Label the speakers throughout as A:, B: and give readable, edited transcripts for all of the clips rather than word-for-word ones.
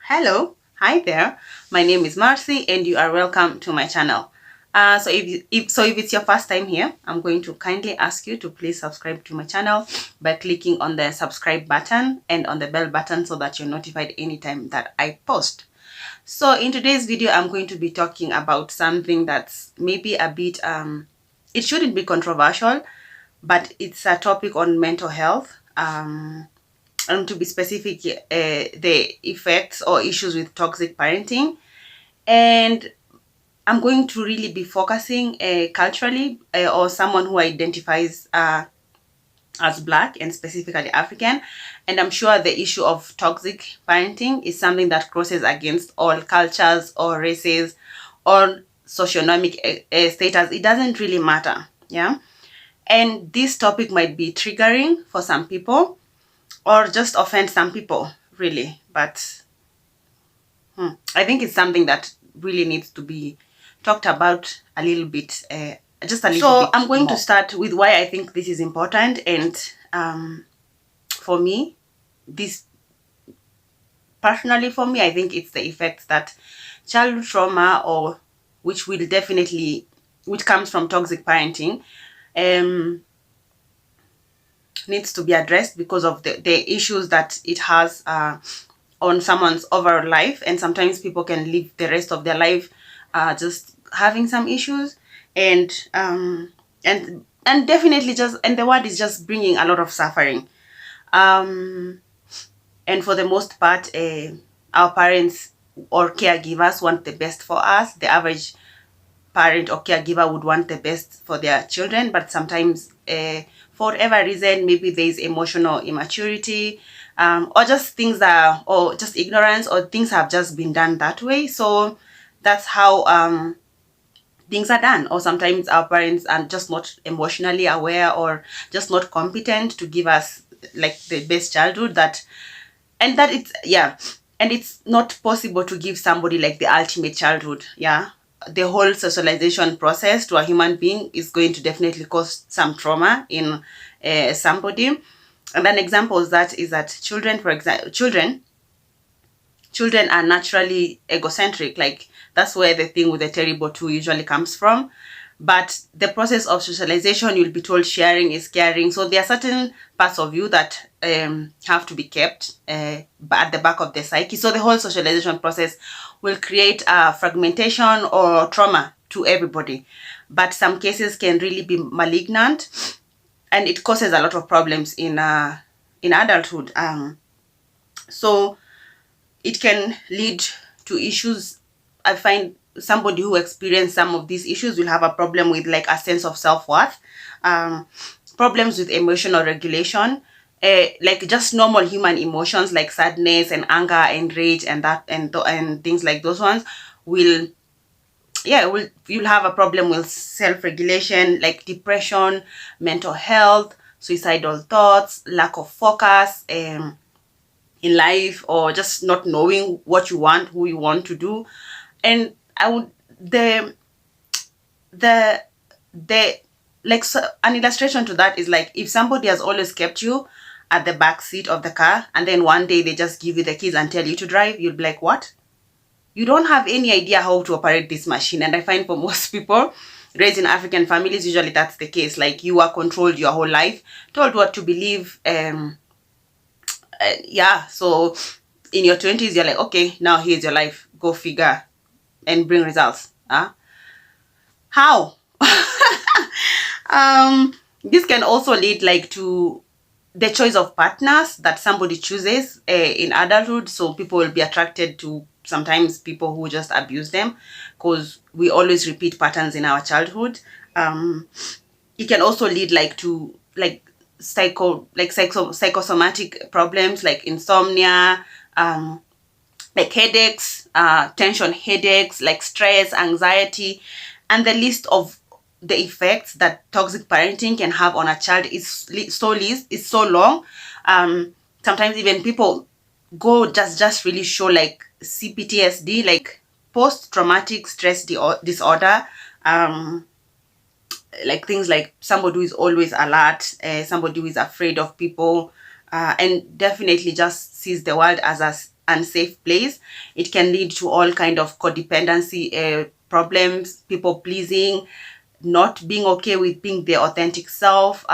A: Hello, hi there. My name is Marcy, and you are welcome to my channel. So if it's your first time here, I'm going to kindly ask you to please subscribe to my channel by clicking on the subscribe button and on the bell button so that you're notified anytime that I post. So in today's video, I'm going to be talking about something that's maybe a bit it shouldn't be controversial, but it's a topic on mental health. And to be specific, the effects or issues with toxic parenting. And I'm going to really be focusing culturally, or someone who identifies as Black and specifically African. And I'm sure the issue of toxic parenting is something that crosses against all cultures or races or socioeconomic status. It doesn't really matter. Yeah. And this topic might be triggering for some people or just offend some people, really. But I think it's something that really needs to be talked about a little bit, just a little bit. So I'm going to start with why I think this is important. And for me, personally for me, I think it's the effects that childhood trauma, or which comes from toxic parenting, needs to be addressed because of the issues that it has on someone's overall life. And sometimes people can live the rest of their life just having some issues, and definitely the world is just bringing a lot of suffering. And for the most part, our parents or caregivers want the best for us. The average parent or caregiver would want the best for their children, but sometimes for whatever reason, maybe there is emotional immaturity, or just or just ignorance, or things have just been done that way. So that's how things are done. Or sometimes our parents are just not emotionally aware or just not competent to give us like the best childhood and it's not possible to give somebody like the ultimate childhood. Yeah, the whole socialization process to a human being is going to definitely cause some trauma in somebody. And an example of that is that children are naturally egocentric. Like, that's where the thing with the terrible two usually comes from. But the process of socialization, you'll be told sharing is caring. So there are certain parts of you that have to be kept at the back of the psyche. So the whole socialization process will create fragmentation or trauma to everybody. But some cases can really be malignant, and it causes a lot of problems in adulthood. So it can lead to issues. I find somebody who experienced some of these issues will have a problem with like a sense of self-worth, problems with emotional regulation, like just normal human emotions like sadness and anger and rage and things like those ones you'll have a problem with self-regulation, like depression, mental health, suicidal thoughts, lack of focus in life, or just not knowing what you want, who you want to do. And an illustration to that is like, if somebody has always kept you at the back seat of the car and then one day they just give you the keys and tell you to drive, you'll be like, what? You don't have any idea how to operate this machine. And I find for most people raised in African families, usually that's the case. Like, you are controlled your whole life, told what to believe. So in your 20s, you're like, okay, now here's your life, go figure and bring results. How? This can also lead like to the choice of partners that somebody chooses in adulthood. So people will be attracted to sometimes people who just abuse them, because we always repeat patterns in our childhood. It can also lead like to like psychosomatic problems like insomnia, like headaches, tension headaches, like stress, anxiety. And the list of the effects that toxic parenting can have on a child is so long. Sometimes even people go just really show like CPTSD, like post-traumatic stress disorder, like things like somebody who is always alert, somebody who is afraid of people, and definitely just sees the world as unsafe place. It can lead to all kind of codependency problems, people pleasing, not being okay with being their authentic self,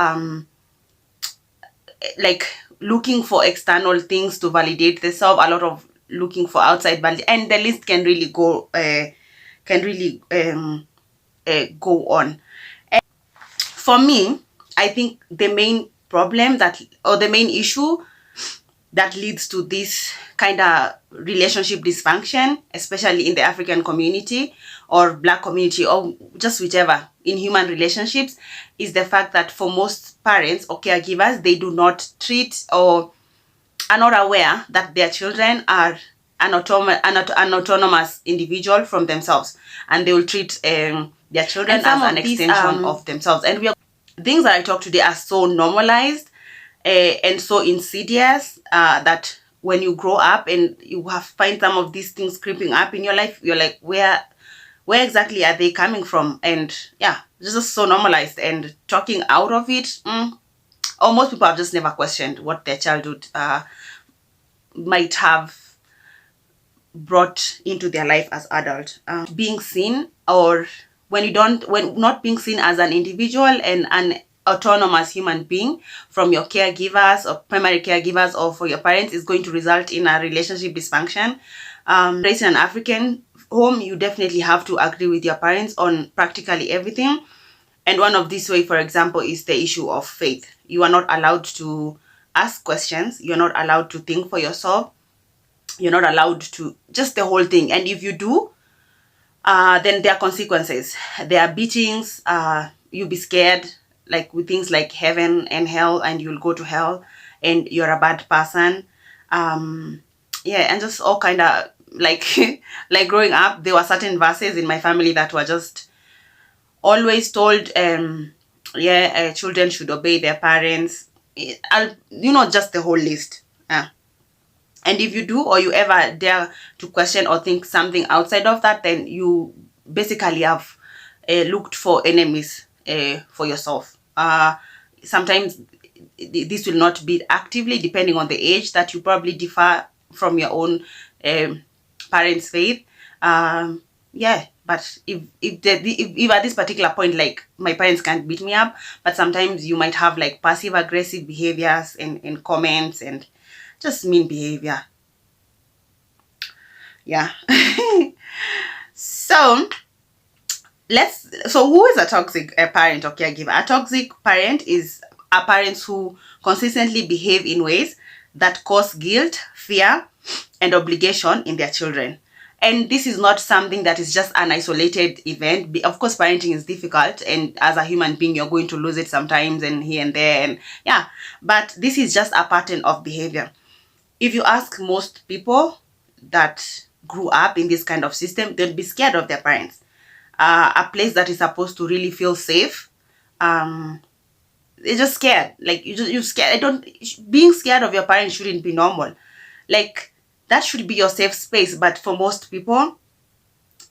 A: like looking for external things to validate the self, a lot of looking for outside validation, and the list can really go on. And for me, I think the main problem or the main issue that leads to this kind of relationship dysfunction, especially in the African community or Black community, or just whichever, in human relationships, is the fact that for most parents or caregivers, they do not treat or are not aware that their children are an autonomous individual from themselves, and they will treat their children as an extension of themselves. And things that I talk today are so normalized and so insidious that when you grow up and you find some of these things creeping up in your life, you're like, where exactly are they coming from? And yeah, it's just so normalized, and talking out of it, or most people have just never questioned what their childhood might have brought into their life as adult. Being seen, or when not being seen as an individual and an autonomous human being from your caregivers or primary caregivers or for your parents, is going to result in a relationship dysfunction. Raised in an African home, you definitely have to agree with your parents on practically everything. And one of these way, for example, is the issue of faith. You are not allowed to ask questions. You're not allowed to think for yourself. You're not allowed to, just the whole thing. And if you do, then there are consequences. There are beatings. You'll be scared, like with things like heaven and hell, and you'll go to hell and you're a bad person. Yeah, and just all kind of like like growing up, there were certain verses in my family that were just always told, children should obey their parents. Just the whole list. And if you do, or you ever dare to question or think something outside of that, then you basically have looked for enemies for yourself. Sometimes this will not be actively, depending on the age that you probably differ from your own parents' faith. But if at this particular point, like my parents can't beat me up, but sometimes you might have like passive aggressive behaviors and comments and just mean behavior. Yeah. So who is a toxic parent or caregiver? A toxic parent is a parent who consistently behave in ways that cause guilt, fear, and obligation in their children. And this is not something that is just an isolated event. Of course, parenting is difficult, and as a human being, you're going to lose it sometimes and here and there. And yeah, but this is just a pattern of behavior. If you ask most people that grew up in this kind of system, they'll be scared of their parents. A place that is supposed to really feel safe, they're just scared. Like you're scared. Being scared of your parents shouldn't be normal. Like that should be your safe space. But for most people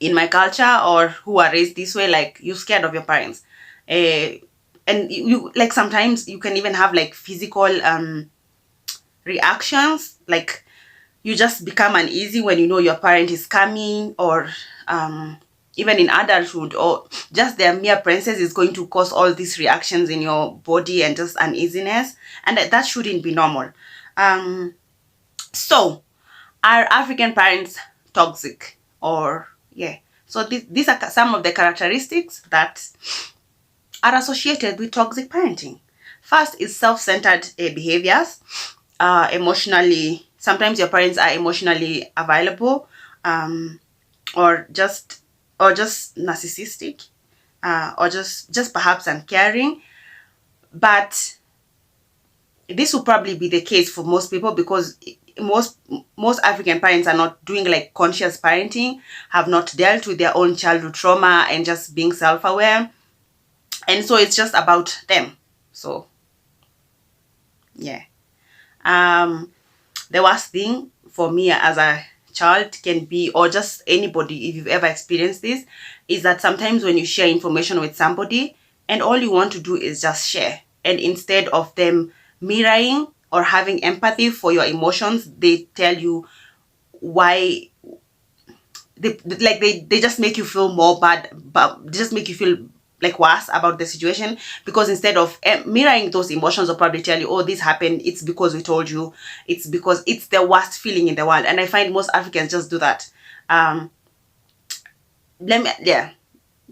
A: in my culture or who are raised this way, like you're scared of your parents. And you like sometimes you can even have like physical reactions, like you just become uneasy when you know your parent is coming, or even in adulthood, or just their mere presence is going to cause all these reactions in your body and just uneasiness, and that shouldn't be normal. So are African parents toxic? Or so these are some of the characteristics that are associated with toxic parenting. First is self-centered behaviors. Sometimes your parents are emotionally available, or just narcissistic, or just perhaps uncaring. But this will probably be the case for most people, because most African parents are not doing like conscious parenting, have not dealt with their own childhood trauma, and just being self-aware, and so it's just about them. So the worst thing for me as a child can be, or just anybody, if you've ever experienced this, is that sometimes when you share information with somebody and all you want to do is just share, and instead of them mirroring or having empathy for your emotions, they tell you why they just make you feel more bad, but they just make you feel like worse about the situation, because instead of mirroring those emotions or probably tell you, oh, this happened, it's because we told you, it's because it's the worst feeling in the world. And I find most Africans just do that.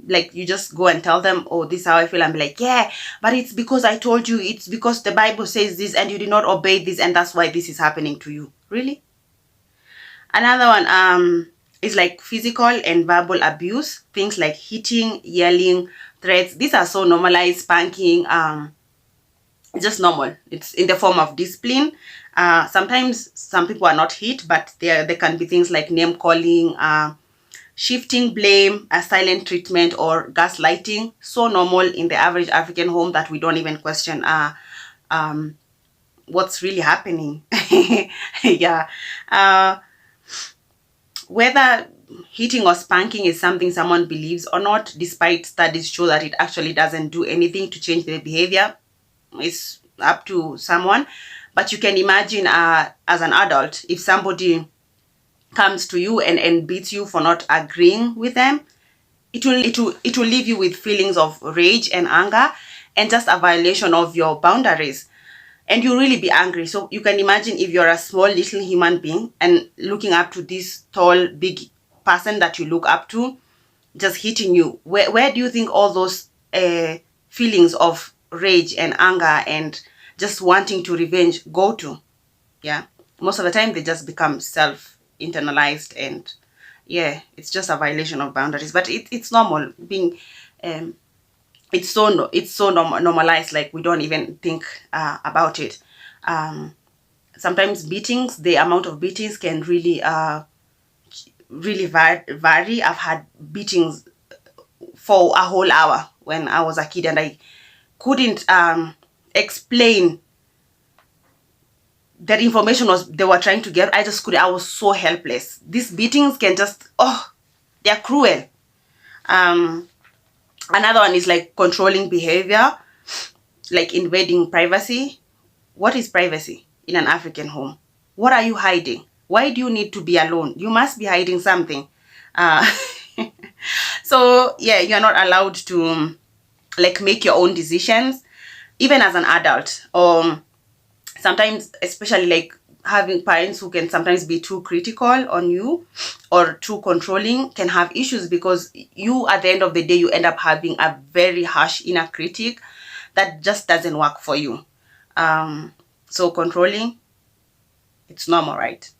A: Like you just go and tell them, oh, this is how I feel, and be like, yeah, but it's because I told you, it's because the Bible says this and you did not obey this, and that's why this is happening to you. Really? Another one is like physical and verbal abuse, things like hitting, yelling, threats. These are so normalized. Spanking, just normal. It's in the form of discipline. Sometimes some people are not hit, but there can be things like name calling, shifting blame, a silent treatment, or gaslighting. So normal in the average African home that we don't even question what's really happening. Yeah. Whether hitting or spanking is something someone believes or not, despite studies show that it actually doesn't do anything to change their behavior, it's up to someone. But you can imagine as an adult, if somebody comes to you and beats you for not agreeing with them, it will leave you with feelings of rage and anger, and just a violation of your boundaries. And you'll really be angry. So you can imagine if you're a small little human being and looking up to this tall, big person that you look up to, just hitting you. Where do you think all those feelings of rage and anger and just wanting to revenge go to? Yeah. Most of the time they just become self-internalized, and yeah, it's just a violation of boundaries. But it's normal being it's so normalized, like we don't even think about it. Sometimes beatings, the amount of beatings can really vary. I've had beatings for a whole hour when I was a kid, and I couldn't explain that information they were trying to get. I was so helpless. These beatings can just, they're cruel. Another one is like controlling behavior, like invading privacy. What is privacy in an African home? What are you hiding? Why do you need to be alone? You must be hiding something. So yeah, you're not allowed to like make your own decisions, even as an adult. Sometimes, especially like having parents who can sometimes be too critical on you or too controlling, can have issues, because you, at the end of the day, you end up having a very harsh inner critic that just doesn't work for you. So controlling, it's normal, right?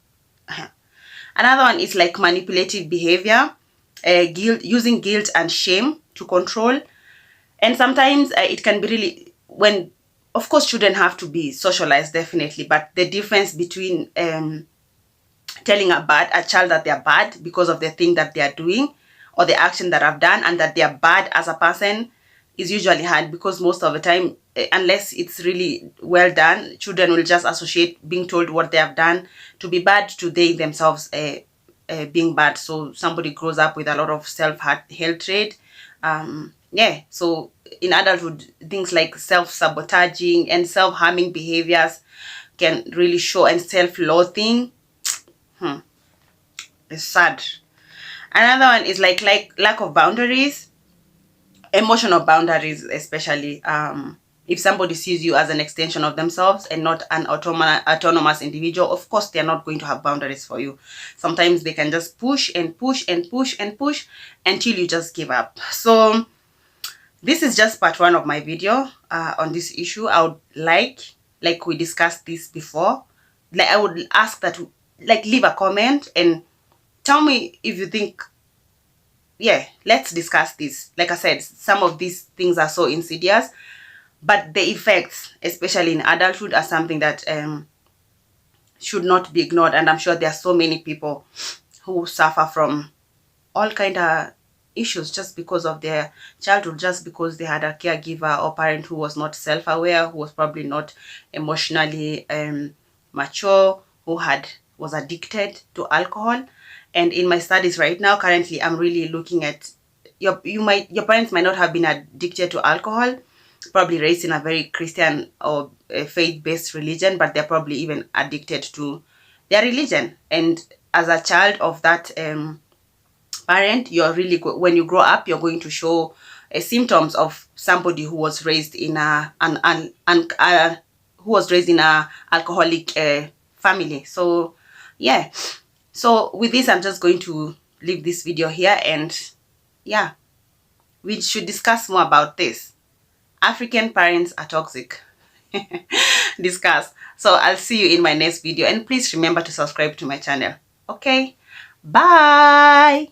A: Another one is like manipulative behavior, using guilt and shame to control. And sometimes it can be really, when, of course, children have to be socialized, definitely, but the difference between telling a child that they're bad because of the thing that they are doing or the action that I've done, and that they're bad as a person, is usually hard, because most of the time, unless it's really well done, children will just associate being told what they have done to be bad to they themselves being bad. So somebody grows up with a lot of self-hatred. Yeah, so in adulthood, things like self-sabotaging and self-harming behaviors can really show, and self-loathing. It's sad. Another one is like lack of boundaries, emotional boundaries, especially if somebody sees you as an extension of themselves and not an autonomous individual. Of course, they're not going to have boundaries for you. Sometimes they can just push and push and push and push until you just give up. So this is just part one of my video on this issue. I would like we discussed this before, like I would ask that, like, leave a comment and tell me if you think, yeah, let's discuss this. Like I said, some of these things are so insidious, but the effects, especially in adulthood, are something that should not be ignored. And I'm sure there are so many people who suffer from all kind of issues just because of their childhood, just because they had a caregiver or parent who was not self-aware, who was probably not emotionally mature, who was addicted to alcohol. And in my studies right now, currently, I'm really looking at your parents might not have been addicted to alcohol, probably raised in a very Christian or faith-based religion, but they're probably even addicted to their religion. And as a child of that parent, you're really when you grow up, you're going to show symptoms of somebody who was raised in a alcoholic family. So yeah, so with this, I'm just going to leave this video here, and yeah, we should discuss more about this. African parents are toxic. Discuss. So I'll see you in my next video, and please remember to subscribe to my channel. Okay, bye.